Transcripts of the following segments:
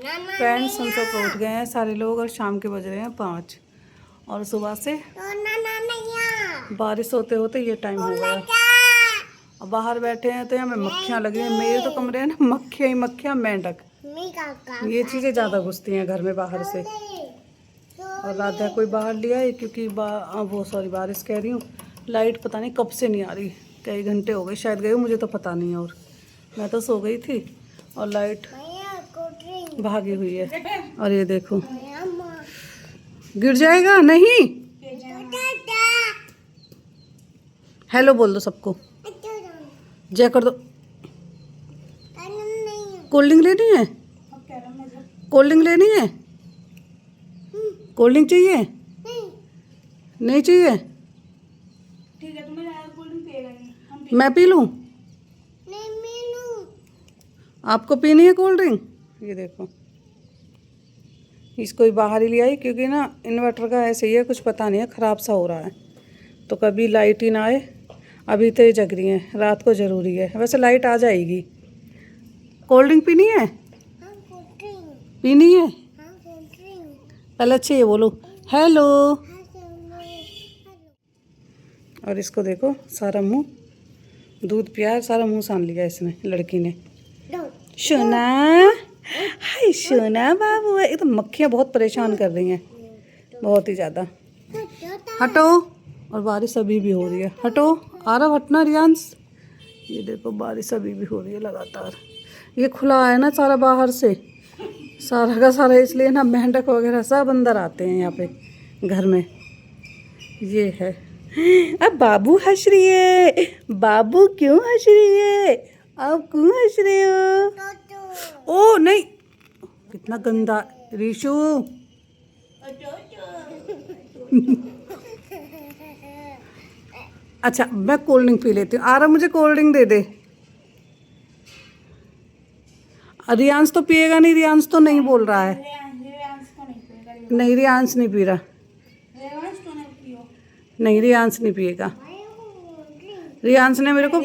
Friends हम सब उठ गए हैं सारे लोग और शाम के बज रहे हैं 5 और सुबह से बारिश होते होते ये टाइम हो गया। अब बाहर बैठे हैं तो यहाँ में मक्खियाँ लगी हैं। मेरे तो कमरे हैं ना मक्खियाँ ही मक्खियाँ, मेंढक, ये चीज़ें ज़्यादा घुसती हैं घर में बाहर से। और राधा कोई बाहर लिया है क्योंकि बारिश कह रही हूँ। लाइट पता नहीं कब से नहीं आ रही, कई घंटे हो गए शायद गए, मुझे तो पता नहीं। और मैं तो सो गई थी और लाइट भागी हुई है। और ये देखो गिर जाएगा नहीं। हेलो बोल दो सबको, जय कर दो। कोल्ड ड्रिंक लेनी है? कोल्ड ड्रिंक लेनी है? कोल्ड ड्रिंक चाहिए? नहीं चाहिए? ठीक है, तुम्हें कोल्ड ड्रिंक पिएगा? मैं पी लूं? आपको पीनी है कोल्ड ड्रिंक? ये देखो इसको ही बाहर ही ले आई क्योंकि ना इन्वर्टर का ऐसे ही है, कुछ पता नहीं है, ख़राब सा हो रहा है। तो कभी लाइट ही ना आए। अभी तो ये जग रही है, रात को ज़रूरी है। वैसे लाइट आ जाएगी। कोल्ड ड्रिंक पीनी है? पीनी है? पहले अच्छे ये बोलो हेलो। और इसको देखो सारा मुंह दूध पिया, सारा मुंह सान लिया इसने, लड़की ने। सोना, हाय सोना बाबू। ये तो मक्खियाँ बहुत परेशान कर रही हैं, बहुत ही ज़्यादा। हटो। और बारिश अभी भी हो रही है। हटो, आरव हटना रियांश। ये देखो बारिश अभी भी हो रही है लगातार। ये खुला है ना सारा बाहर से, सारा का सारा, इसलिए ना मेंढक वगैरह सब अंदर आते हैं यहाँ पे घर में। ये है। अब बाबू हंस रही है। बाबू क्यों हंस रही है? आप क्यों हंस रहे हो? ओ नहीं, कितना गंदा रीशु। अच्छा मैं कोल्ड ड्रिंक पी लेती हूँ। आ रहा, मुझे कोल्ड ड्रिंक दे दे। रियांश तो पिएगा नहीं, रियांश तो नहीं बोल रहा है। नहीं रियांश नहीं पी रहा। नहीं रियांश नहीं पिएगा। रियांश ने मेरे को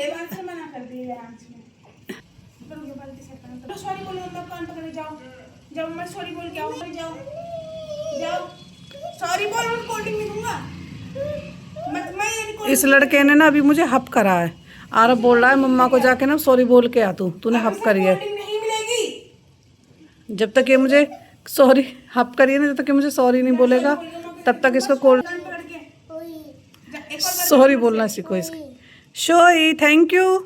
इस लड़के ने ना अभी मुझे हप करा है। आरब बोल रहा है मम्मा को जाके ना सॉरी बोल के आ, तूने हप करी है। जब तक ये मुझे सॉरी हप करी है ना, जब तक ये मुझे सॉरी नहीं बोलेगा तब तक इसको कोल्ड सॉरी बोलना सीखो इसके। Showy thank you.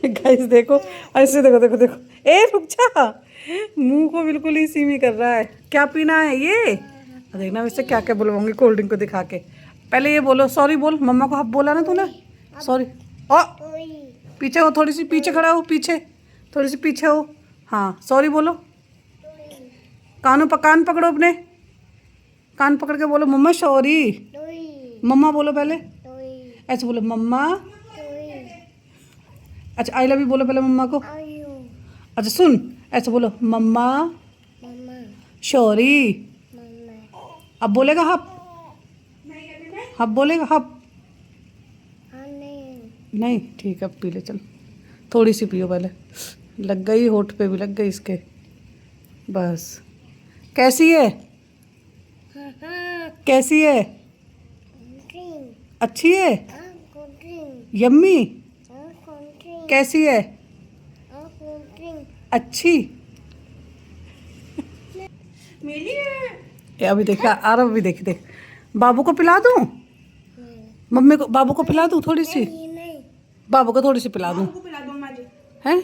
गाइस देखो ऐसे, देखो देखो देखो, ए रुक जा, मुंह को बिल्कुल ही सीमी कर रहा है। क्या पीना है ये? देखना वैसे क्या क्या बुलवाऊंगी कोल्ड ड्रिंक को दिखा के। पहले ये बोलो सॉरी बोल, मम्मा को हप बोला ना तूने, सॉरी। ओ पीछे हो, थोड़ी सी पीछे खड़ा हो, पीछे थोड़ी सी पीछे हो। हाँ सॉरी बोलो। कान पकड़ो अपने, कान पकड़ के बोलो मम्मा सॉरी। मम्मा बोलो पहले, ऐसे बोलो मम्मा। अच्छा आई लव यू बोलो पहले मम्मा को। अच्छा सुन, ऐसे बोलो मम्मा सॉरी। अब बोलेगा हप, हप बोलेगा हप। नहीं ठीक है अब पी ले, चल थोड़ी सी पियो पहले। लग गई होठ पे भी लग गई इसके, बस। कैसी है? कैसी है? अच्छी है? यम्मी? कैसी है? अच्छी? ये अभी देखा आरव भी देख देख। बाबू को पिला दूं? मम्मी को, बाबू को पिला दूं थोड़ी सी? बाबू को थोड़ी सी पिला दूं? हैं?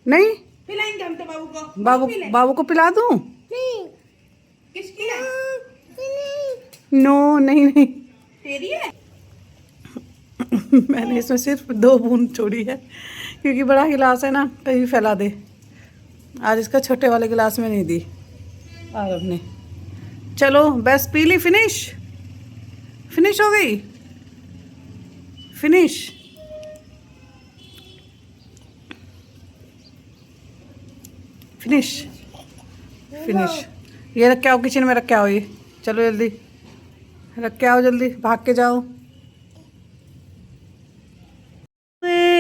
नहीं पिलाएंगे हम तो बाबू को। बाबू को पिला दूं? किसकी है? नो नहीं नहीं तेरी है? मैंने इसमें सिर्फ 2 बूंद छोड़ी है क्योंकि बड़ा गिलास है ना, कहीं फैला दे। आज इसका छोटे वाले गिलास में नहीं दी आरब ने। चलो बस पी ली, फिनिश हो गई, फिनिश। ये रख के आओ, किचन में रख के आओ। ये चलो जल्दी रख के आओ, जल्दी भाग के जाओ।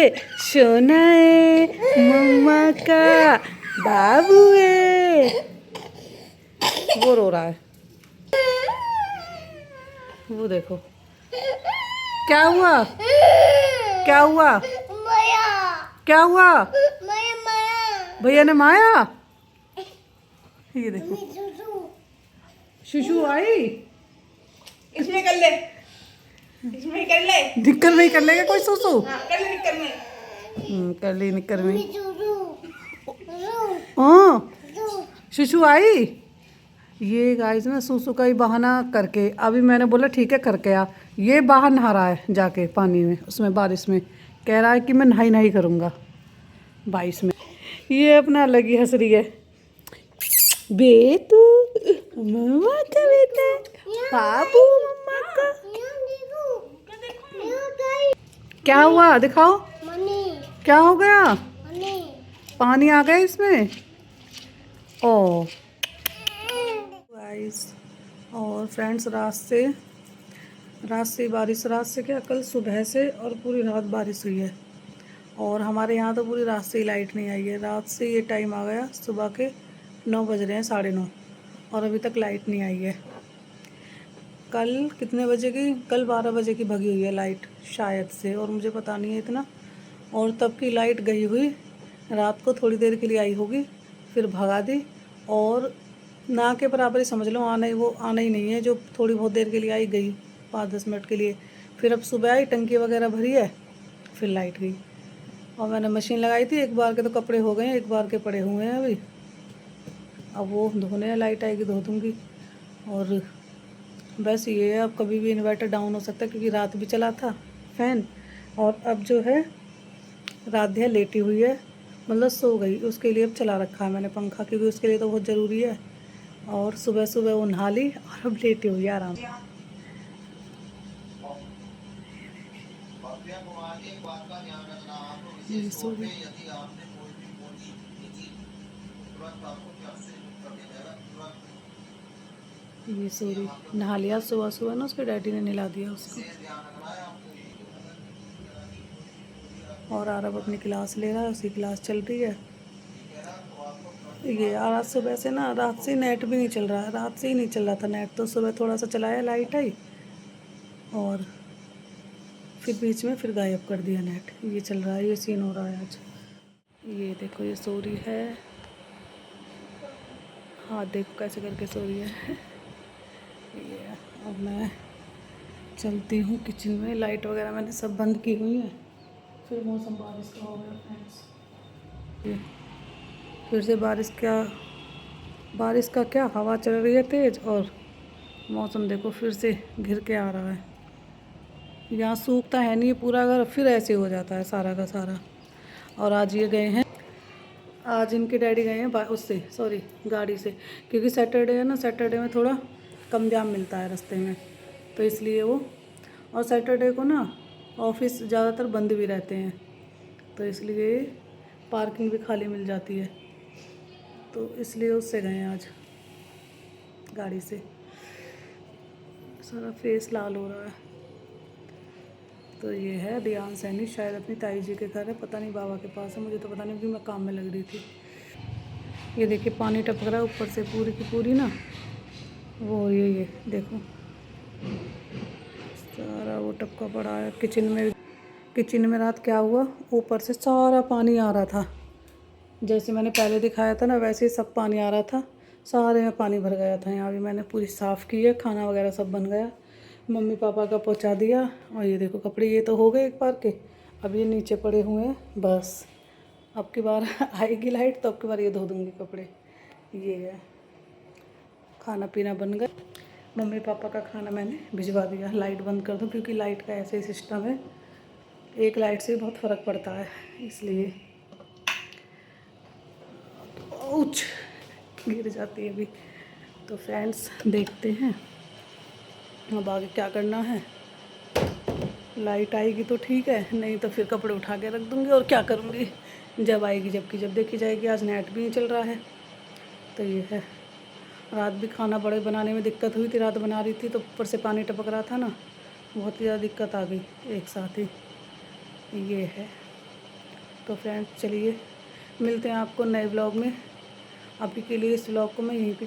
है, सोना है, मम्मा का बाबू है। वो रो रहा है, वो देखो। क्या हुआ, क्या हुआ, क्या हुआ? भैया ने माया। ये देखो, शुशु आई। इसमें कर ले, इसमें ही कर ले। निक्कर में ही कर लेगा कोई सुसु? हाँ, कर ले निक्कर में। कर ली निक्कर में। हाँ, शुशु आई। ये गाइस ना सुसु का ही बहाना करके, अभी मैंने बोला ठीक है करके आ, ये बाहर नहा रहा है जाके पानी में, उसमें बारिश में। कह रहा है कि मैं नहाई नहीं करूँगा बारिश में। ये अपना अलग ही हंस रही है। बेटू, मम्मा का बेटा, बाबू मम्मा का। क्या हुआ दिखाओ, क्या हो गया? पानी आ गया इसमें। ओ गाइस और फ्रेंड्स, रात से बारिश, रात से क्या, कल सुबह से और पूरी रात बारिश हुई है। और हमारे यहाँ तो पूरी रात से ही लाइट नहीं आई है। रात से ये टाइम आ गया, सुबह के 9 बज रहे हैं, 9:30, और अभी तक लाइट नहीं आई है। कल कितने बजे की, कल 12 बजे की भगी हुई है लाइट शायद से, और मुझे पता नहीं है इतना। और तब की लाइट गई हुई, रात को थोड़ी देर के लिए आई होगी, फिर भगा दी। और ना के बराबर ही समझ लो, आना ही नहीं है, जो थोड़ी बहुत देर के लिए आई गई 5-10 मिनट के लिए। फिर अब सुबह आई, टंकी वगैरह भरी है, फिर लाइट गई। और मैंने मशीन लगाई थी, एक बार के तो कपड़े हो गए हैं, एक बार के पड़े हुए हैं अभी। अब वो धोने हैं, लाइट आएगी धो दूँगी। और बस ये है, अब कभी भी इन्वर्टर डाउन हो सकता है, क्योंकि रात भी चला था फैन। और अब जो है राध्या लेटी हुई है, मतलब सो गई, उसके लिए अब चला रखा है मैंने पंखा, क्योंकि उसके लिए तो बहुत ज़रूरी है। और सुबह सुबह वो नहा ली और अब लेटी हुई है आराम से। ये सो गई। ये सो रही, नहा लिया सुबह सुबह ना, उसके डैडी ने नहला दिया उसको। और आरब अपनी क्लास ले रहा है, उसकी क्लास चल रही है। ये आज सुबह से ना, रात से नेट भी नहीं चल रहा है, रात से ही नहीं चल रहा था नेट, तो सुबह थोड़ा सा चलाया, लाइट आई और फिर बीच में फिर गायब कर दिया नेट। ये चल रहा है, ये सीन हो रहा है आज। ये देखो, ये सो रही है, हाँ देखो कैसे करके सो रही है। ये अब मैं चलती हूँ किचन में, लाइट वगैरह मैंने सब बंद की हुई है। फिर मौसम बारिश का हो गया फ्रेंड्स, ये फिर से बारिश का क्या, हवा चल रही है तेज़, और मौसम देखो फिर से घिर के आ रहा है। यहाँ सूखता है नहीं पूरा घर, फिर ऐसे हो जाता है सारा का सारा। और आज ये गए हैं, आज इनके डैडी गए हैं उससे, सॉरी गाड़ी से, क्योंकि सैटरडे है ना, सैटरडे में थोड़ा कम जाम मिलता है रास्ते में, तो इसलिए वो, और सैटरडे को ना ऑफिस ज़्यादातर बंद भी रहते हैं, तो इसलिए पार्किंग भी खाली मिल जाती है, तो इसलिए उससे गए हैं आज गाड़ी से। सारा फेस लाल हो रहा है। तो ये है ध्यान सैनी, शायद अपनी ताई जी के घर है, पता नहीं बाबा के पास है, मुझे तो पता नहीं, क्योंकि मैं काम में लग रही थी। ये देखिए पानी टपक रहा है ऊपर से, पूरी की पूरी ना वो ये देखो सारा वो टपका पड़ा है। किचन में रात क्या हुआ, ऊपर से सारा पानी आ रहा था, जैसे मैंने पहले दिखाया था ना, वैसे ही सब पानी आ रहा था, सारे में पानी भर गया था। यहाँ भी मैंने पूरी साफ़ की है, खाना वगैरह सब बन गया, मम्मी पापा का पहुँचा दिया। और ये देखो कपड़े, ये तो हो गए एक बार के, अब ये नीचे पड़े हुए हैं बस। अब की बार आएगी लाइट तो अब की बार ये धो दूँगी कपड़े। ये है, खाना पीना बन गया, मम्मी पापा का खाना मैंने भिजवा दिया। लाइट बंद कर दूँ, क्योंकि लाइट का ऐसे ही सिस्टम है, एक लाइट से बहुत फ़र्क पड़ता है, इसलिए उच गिर जाती है अभी। तो फ्रेंड्स देखते हैं अब आगे क्या करना है। लाइट आएगी तो ठीक है, नहीं तो फिर कपड़े उठा के रख दूँगी, और क्या करूँगी, जब आएगी जब देखी जाएगी। आज नेट भी नहीं चल रहा है, तो ये है। रात भी खाना बड़े बनाने में दिक्कत हुई थी, रात बना रही थी तो ऊपर से पानी टपक रहा था ना, बहुत ही ज़्यादा दिक्कत आ गई एक साथ ही। ये है, तो फ्रेंड्स चलिए मिलते हैं आपको नए व्लॉग में। अभी के लिए इस व्लॉग को मैं यहीं पे